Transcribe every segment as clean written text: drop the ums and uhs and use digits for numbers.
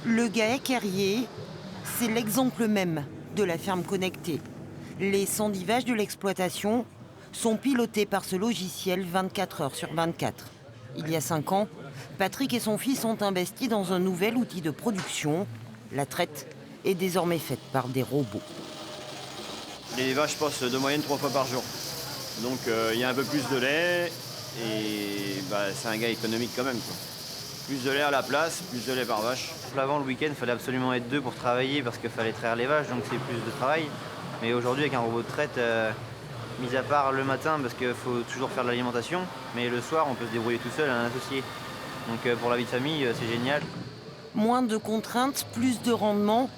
Le GAEC Herrier, c'est l'exemple même de la ferme connectée. Les 110 vaches de l'exploitation sont pilotées par ce logiciel 24 heures sur 24. Il y a 5 ans, Patrick et son fils ont investi dans un nouvel outil de production. La traite est désormais faite par des robots. Les vaches passent de moyenne 3 fois par jour. Donc il y a un peu plus de lait et c'est un gain économique quand même, quoi. Plus de lait à la place, plus de lait par vache. Avant, le week-end, il fallait absolument être 2 pour travailler parce qu'il fallait traire les vaches, donc c'est plus de travail. Mais aujourd'hui, avec un robot de traite, mis à part le matin parce qu'il faut toujours faire de l'alimentation, mais le soir, on peut se débrouiller tout seul, un associé. Donc pour la vie de famille, c'est génial. Moins de contraintes, plus de rendement.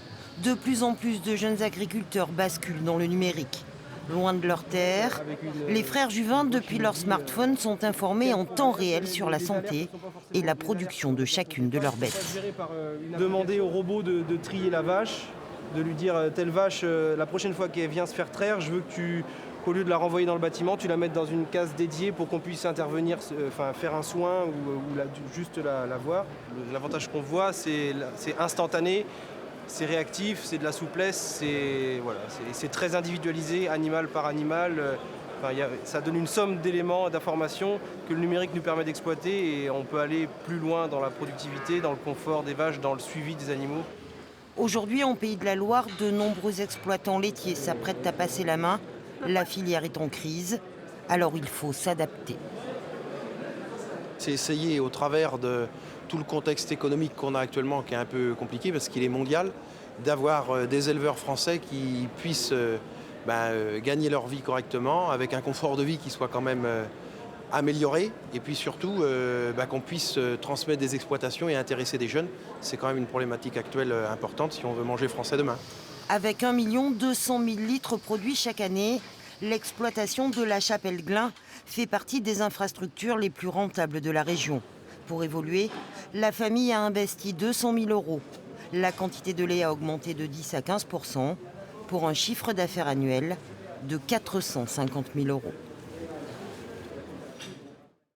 De plus en plus de jeunes agriculteurs basculent dans le numérique. Loin de leurs terres, les frères Juvin, depuis leur smartphone, sont informés en temps réel sur la santé et la production de chacune de leurs bêtes. Demander au robot de trier la vache, de lui dire telle vache, la prochaine fois qu'elle vient se faire traire, je veux que qu'au lieu de la renvoyer dans le bâtiment, tu la mettes dans une case dédiée pour qu'on puisse intervenir, faire un soin ou juste la voir. L'avantage qu'on voit, c'est instantané. C'est réactif, c'est de la souplesse, c'est très individualisé, animal par animal. Ça donne une somme d'éléments, d'informations que le numérique nous permet d'exploiter et on peut aller plus loin dans la productivité, dans le confort des vaches, dans le suivi des animaux. Aujourd'hui, en Pays de la Loire, de nombreux exploitants laitiers s'apprêtent à passer la main. La filière est en crise, alors il faut s'adapter. C'est essayer au travers de tout le contexte économique qu'on a actuellement, qui est un peu compliqué parce qu'il est mondial, d'avoir des éleveurs français qui puissent gagner leur vie correctement, avec un confort de vie qui soit quand même amélioré, et puis surtout qu'on puisse transmettre des exploitations et intéresser des jeunes. C'est quand même une problématique actuelle importante si on veut manger français demain. Avec 1 200 000 litres produits chaque année, l'exploitation de la Chapelle-Glin fait partie des infrastructures les plus rentables de la région. Pour évoluer, la famille a investi 200 000 €. La quantité de lait a augmenté de 10 à 15 % pour un chiffre d'affaires annuel de 450 000 €.